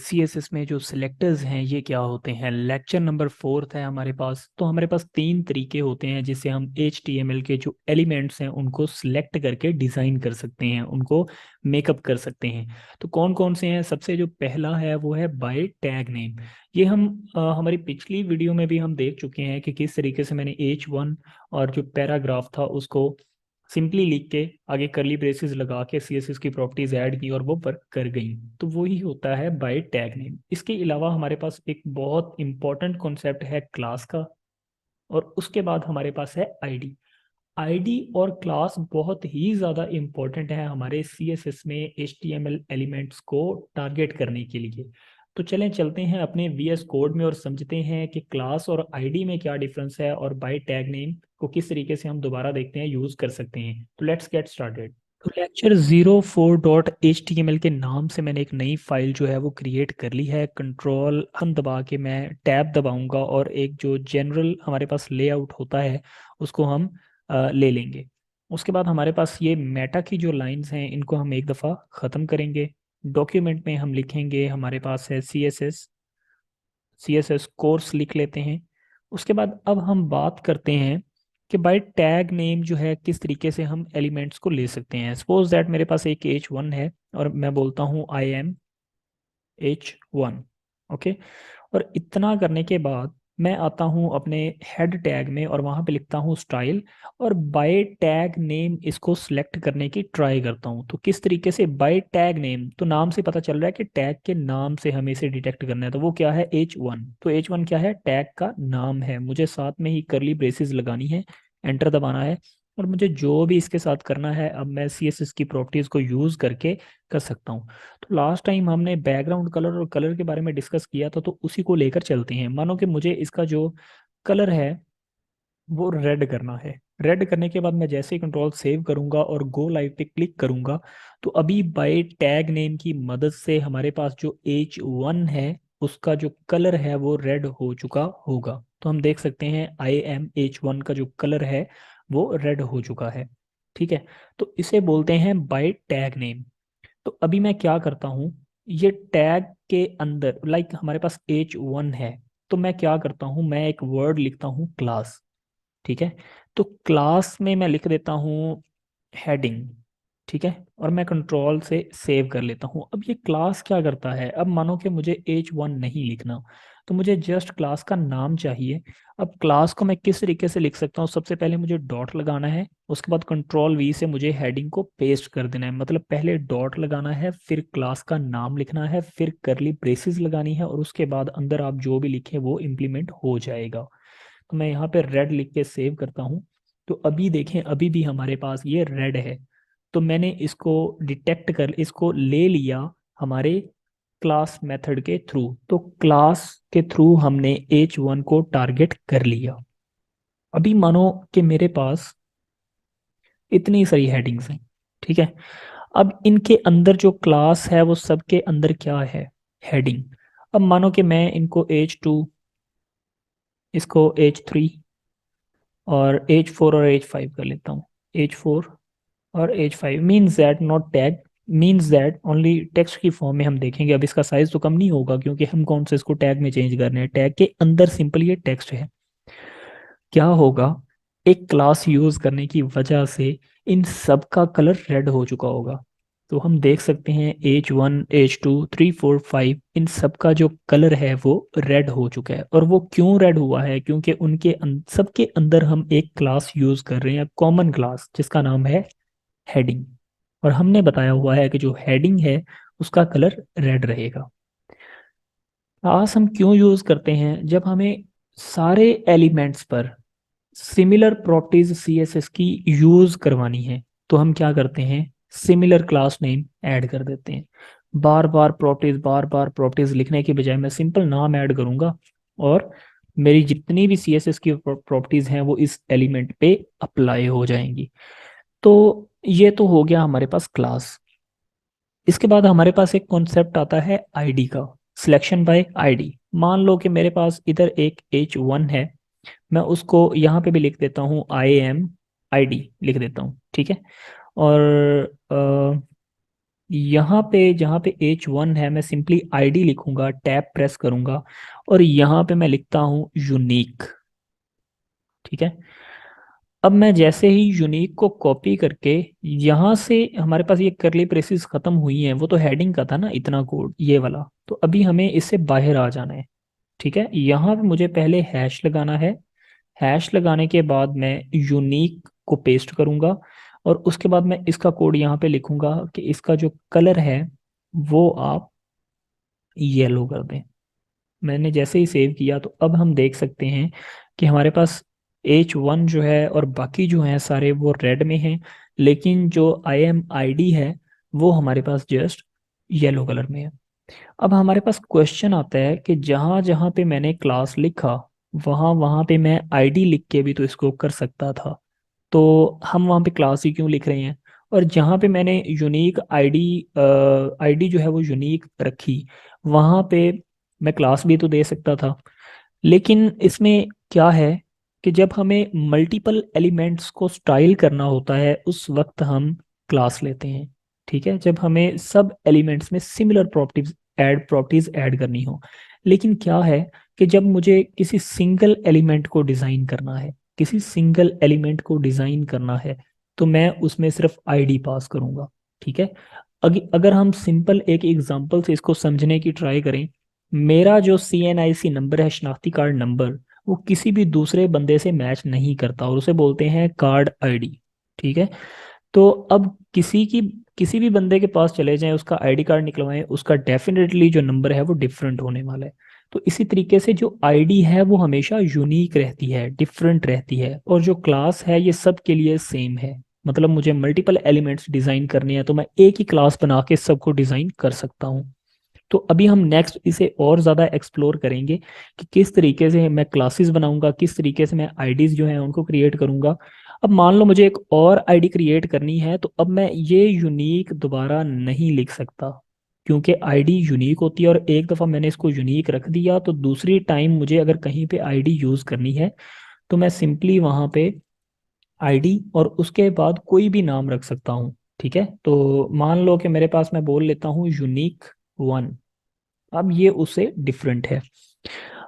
CSS में जो selectors हैं ये क्या होते हैं। लेक्चर नंबर 4 है हमारे पास। तो हमारे पास तीन तरीके होते हैं जिससे हम HTML के जो एलिमेंट्स हैं उनको सिलेक्ट करके डिज़ाइन कर सकते हैं, उनको मेकअप कर सकते हैं। तो कौन कौन से हैं? सबसे जो पहला है वो है बाय टैग नेम। ये हम हमारी पिछली वीडियो में भी हम देख चुके हैं कि किस तरीके से मैंने H1 और जो पैराग्राफ था उसको सिंपली लिख के आगे करली ब्रेसेस लगा के CSS की प्रॉपर्टीज ऐड की और वो वर्क कर गई। तो वही होता है बाय टैग नेम। इसके अलावा हमारे पास एक बहुत इंपॉर्टेंट कॉन्सेप्ट है क्लास का, और उसके बाद हमारे पास है आईडी। आईडी और क्लास बहुत ही ज़्यादा इंपॉर्टेंट है हमारे CSS में HTML एलिमेंट्स को टारगेट करने के लिए। तो चलें चलते हैं अपने VS कोड में और समझते हैं कि क्लास और आईडी में क्या डिफरेंस है और बाय टैग नेम को किस तरीके से हम दोबारा देखते हैं, यूज़ कर सकते हैं। तो लेट्स गेट स्टार्टेड। तो लेक्चर 04.html के नाम से मैंने एक नई फाइल जो है वो क्रिएट कर ली है। कंट्रोल हम दबा के मैं टैब दबाऊंगा और एक जो जनरल हमारे पास लेआउट होता है उसको हम ले लेंगे। उसके बाद हमारे पास ये मेटा की जो लाइंस हैं इनको हम एक दफ़ा ख़त्म करेंगे। डॉक्यूमेंट में हम लिखेंगे, हमारे पास है सी एस एस कोर्स लिख लेते हैं। उसके बाद अब हम बात करते हैं कि बाय टैग नेम जो है किस तरीके से हम एलिमेंट्स को ले सकते हैं। सपोज दैट मेरे पास एक H1 है और मैं बोलता हूँ आई एम H1। ओके, और इतना करने के बाद मैं आता हूँ अपने हेड टैग में और वहाँ पे लिखता हूँ स्टाइल, और बाय टैग नेम इसको सिलेक्ट करने की ट्राई करता हूँ। तो किस तरीके से बाय टैग नेम, तो नाम से पता चल रहा है कि टैग के नाम से हमें इसे डिटेक्ट करना है। तो वो क्या है? H1। तो H1 क्या है? टैग का नाम है। मुझे साथ में ही करली ब्रेसेस लगानी है, एंटर दबाना है, और मुझे जो भी इसके साथ करना है अब मैं CSS की प्रॉपर्टीज को यूज करके कर सकता हूँ। तो लास्ट टाइम हमने बैकग्राउंड कलर और कलर के बारे में डिस्कस किया था, तो उसी को लेकर चलते हैं। मानो कि मुझे इसका जो कलर है वो रेड करना है। रेड करने के बाद मैं जैसे ही कंट्रोल सेव करूंगा और गो लाइव पे क्लिक करूंगा, तो अभी बाय टैग नेम की मदद से हमारे पास जो H1 है उसका जो कलर है वो रेड हो चुका होगा। तो हम देख सकते हैं IMH1 का जो कलर है वो रेड हो चुका है। ठीक है, तो इसे बोलते हैं बाय टैग नेम। तो अभी मैं क्या करता हूँ, ये टैग के अंदर हमारे पास H1 है, तो मैं क्या करता हूँ, मैं एक वर्ड लिखता हूँ क्लास। ठीक है, तो क्लास में मैं लिख देता हूँ हेडिंग। ठीक है, और मैं कंट्रोल से सेव कर लेता हूँ। अब ये क्लास क्या करता है, अब मानो कि मुझे H1 नहीं लिखना, तो मुझे जस्ट क्लास का नाम चाहिए। अब क्लास को मैं किस तरीके से लिख सकता हूँ? सबसे पहले मुझे डॉट लगाना है, उसके बाद कंट्रोल V से मुझे हेडिंग को पेस्ट कर देना है। मतलब पहले डॉट लगाना है, फिर क्लास का नाम लिखना है, फिर करली ब्रेसेस लगानी है, और उसके बाद अंदर आप जो भी लिखे वो इम्प्लीमेंट हो जाएगा। तो मैं यहाँ पे रेड लिख के सेव करता हूँ। तो अभी देखें, अभी भी हमारे पास ये रेड है। तो मैंने इसको डिटेक्ट कर इसको ले लिया हमारे क्लास मेथड के थ्रू। तो क्लास के थ्रू हमने H1 को टारगेट कर लिया। अभी मानो कि मेरे पास इतनी सारी हेडिंग्स हैं। ठीक है, अब इनके अंदर जो क्लास है वो सबके अंदर क्या है? हेडिंग। अब मानो कि मैं इनको H2, इसको H3 और H4 और H5 कर लेता हूँ। H4 और H5 means that not tag, means that only text की फॉर्म में हम देखेंगे। अब इसका साइज तो कम नहीं होगा क्योंकि हम कौन सा इसको टैग में चेंज कर रहे हैं। टैग के अंदर सिंपल ये टेक्स्ट है। क्या होगा, एक क्लास यूज करने की वजह से इन सब का कलर रेड हो चुका होगा। तो हम देख सकते हैं H1 H2 3 4 5 इन सब का जो कलर है वो रेड हो चुका है। और वो क्यों रेड हुआ है? क्योंकि उनके सबके अंदर हम एक क्लास यूज कर रहे हैं, कॉमन क्लास, जिसका नाम है हेडिंग। और हमने बताया हुआ है कि जो हेडिंग है उसका कलर रेड रहेगा। क्लास हम क्यों यूज करते हैं? जब हमें सारे एलिमेंट्स पर सिमिलर प्रॉपर्टीज CSS की यूज करवानी है, तो हम क्या करते हैं? सिमिलर क्लास नेम ऐड कर देते हैं। बार बार प्रॉपर्टीज लिखने के बजाय मैं सिंपल नाम ऐड करूंगा, और मेरी जितनी भी CSS की प्रॉपर्टीज हैं वो इस एलिमेंट पे अप्लाई हो जाएंगी। तो ये तो हो गया हमारे पास क्लास। इसके बाद हमारे पास एक कॉन्सेप्ट आता है आईडी का, सिलेक्शन बाय आईडी। मान लो कि मेरे पास इधर एक H1 है, मैं उसको यहाँ पे भी लिख देता हूँ IMID लिख देता हूँ। ठीक है, और यहाँ पे जहाँ पे H1 है मैं सिंपली आईडी लिखूंगा, टैब प्रेस करूंगा और यहाँ पे मैं लिखता हूँ यूनिक। ठीक है। अब मैं जैसे ही यूनिक को कॉपी करके यहाँ से, हमारे पास ये करली ब्रेसेस खत्म हुई हैं, वो तो हेडिंग का था ना इतना कोड ये वाला, तो अभी हमें इससे बाहर आ जाना है। ठीक है, यहाँ पे मुझे पहले हैश लगाना है। हैश लगाने के बाद मैं यूनिक को पेस्ट करूंगा और उसके बाद मैं इसका कोड यहाँ पे लिखूंगा कि इसका जो कलर है वो आप येलो कर दें। मैंने जैसे ही सेव किया तो अब हम देख सकते हैं कि हमारे पास H1 जो है और बाकी जो हैं सारे वो रेड में हैं, लेकिन जो IMID है वो हमारे पास जस्ट येलो कलर में है। अब हमारे पास क्वेश्चन आता है कि जहाँ जहाँ पे मैंने क्लास लिखा वहाँ वहाँ पे मैं आईडी लिख के भी तो इसको कर सकता था, तो हम वहाँ पे क्लास ही क्यों लिख रहे हैं। और जहाँ पे मैंने यूनिक आईडी आईडी जो है वो यूनिक रखी, वहाँ पे मैं क्लास भी तो दे सकता था। लेकिन इसमें क्या है कि जब हमें मल्टीपल एलिमेंट्स को स्टाइल करना होता है उस वक्त हम क्लास लेते हैं। ठीक है, जब हमें सब एलिमेंट्स में सिमिलर प्रॉपर्टीज ऐड करनी हो। लेकिन क्या है कि जब मुझे किसी सिंगल एलिमेंट को डिज़ाइन करना है, किसी सिंगल एलिमेंट को डिज़ाइन करना है, तो मैं उसमें सिर्फ आईडी पास करूंगा। ठीक है। अगर हम सिंपल एक एग्जांपल से इसको समझने की ट्राई करें, मेरा जो CNIC नंबर है, शनाख्ती कार्ड नंबर, वो किसी भी दूसरे बंदे से मैच नहीं करता और उसे बोलते हैं कार्ड आईडी। ठीक है। तो अब किसी भी बंदे के पास चले जाएं, उसका आईडी कार्ड निकलवाएं, उसका डेफिनेटली जो नंबर है वो डिफरेंट होने वाला है। तो इसी तरीके से जो आईडी है वो हमेशा यूनिक रहती है, डिफरेंट रहती है, और जो क्लास है ये सब के लिए सेम है। मतलब मुझे मल्टीपल एलिमेंट्स डिजाइन करने हैं तो मैं एक ही क्लास बना के सबको डिजाइन कर सकता हूँ। तो अभी हम नेक्स्ट इसे और ज़्यादा एक्सप्लोर करेंगे कि किस तरीके से मैं क्लासेस बनाऊंगा, किस तरीके से मैं आईडीज जो हैं उनको क्रिएट करूंगा। अब मान लो मुझे एक और आईडी क्रिएट करनी है, तो अब मैं ये यूनिक दोबारा नहीं लिख सकता, क्योंकि आईडी यूनिक होती है और एक दफ़ा मैंने इसको यूनिक रख दिया तो दूसरी टाइम मुझे अगर कहीं पे आईडी यूज़ करनी है तो मैं सिंपली वहाँ पे आईडी और उसके बाद कोई भी नाम रख सकता हूँ। ठीक है, तो मान लो कि मेरे पास, मैं बोल लेता हूँ यूनिक 1। अब ये उससे डिफरेंट है।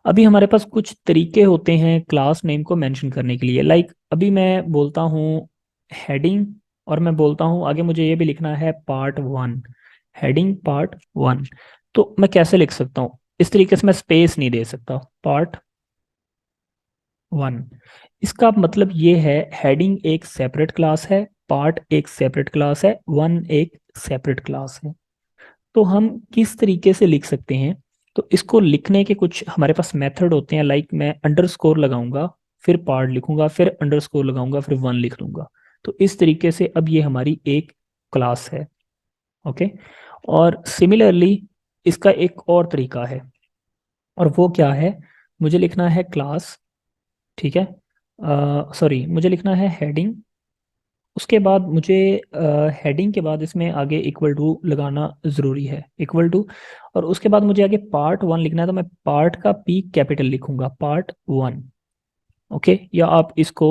अभी हमारे पास कुछ तरीके होते हैं क्लास नेम को मेंशन करने के लिए, लाइक अभी मैं बोलता हूँ हेडिंग, और मैं बोलता हूँ आगे मुझे ये भी लिखना है पार्ट 1, हेडिंग पार्ट 1। तो मैं कैसे लिख सकता हूँ, इस तरीके से मैं स्पेस नहीं दे सकता, पार्ट 1। इसका मतलब ये है हेडिंग एक सेपरेट क्लास है, पार्ट एक सेपरेट क्लास है, 1 एक सेपरेट क्लास है। तो हम किस तरीके से लिख सकते हैं, तो इसको लिखने के कुछ हमारे पास मेथड होते हैं, लाइक मैं अंडरस्कोर लगाऊंगा, फिर पार्ट लिखूंगा, फिर अंडरस्कोर लगाऊंगा, फिर 1 लिख दूंगा। तो इस तरीके से अब ये हमारी एक क्लास है। ओके। और सिमिलरली इसका एक और तरीका है, और वो क्या है, मुझे लिखना है क्लास। ठीक है, सॉरी, मुझे लिखना है हेडिंग। उसके बाद मुझे हेडिंग के बाद इसमें आगे इक्वल टू लगाना ज़रूरी है, इक्वल टू। और उसके बाद मुझे आगे पार्ट 1 लिखना है, तो मैं पार्ट का P कैपिटल लिखूंगा, पार्ट 1। ओके, या आप इसको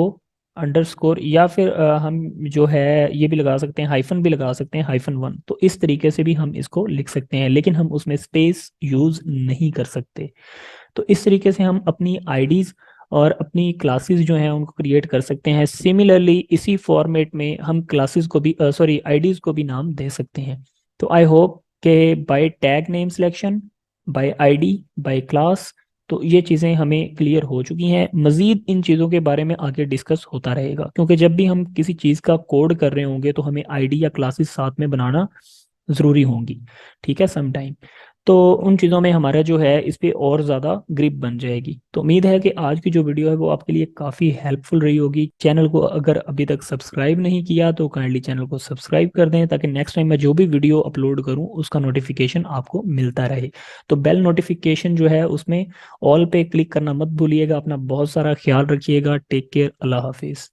अंडरस्कोर, या फिर हम जो है ये भी लगा सकते हैं, हाइफन भी लगा सकते हैं, -1। तो इस तरीके से भी हम इसको लिख सकते हैं, लेकिन हम उसमें स्पेस यूज़ नहीं कर सकते। तो इस तरीके से हम अपनी आईडीज और अपनी क्लासेस जो हैं उनको क्रिएट कर सकते हैं। सिमिलरली इसी फॉर्मेट में हम क्लासेस को भी, सॉरी, आईडीज को भी नाम दे सकते हैं। तो आई होप के by tag name selection, by ID, by class, तो ये चीज़ें हमें क्लियर हो चुकी हैं। मज़ीद इन चीज़ों के बारे में आगे डिस्कस होता रहेगा, क्योंकि जब भी हम किसी चीज़ का कोड कर रहे होंगे तो हमें आईडी या क्लासेस साथ में बनाना ज़रूरी होंगी। ठीक है, सम टाइम। तो उन चीज़ों में हमारा जो है इस पे और ज़्यादा ग्रिप बन जाएगी। तो उम्मीद है कि आज की जो वीडियो है वो आपके लिए काफ़ी हेल्पफुल रही होगी। चैनल को अगर अभी तक सब्सक्राइब नहीं किया तो काइंडली चैनल को सब्सक्राइब कर दें, ताकि नेक्स्ट टाइम मैं जो भी वीडियो अपलोड करूं उसका नोटिफिकेशन आपको मिलता रहे। तो बेल नोटिफिकेशन जो है उसमें ऑल पे क्लिक करना मत भूलिएगा। अपना बहुत सारा ख्याल रखिएगा। टेक केयर, अल्लाह हाफिज़।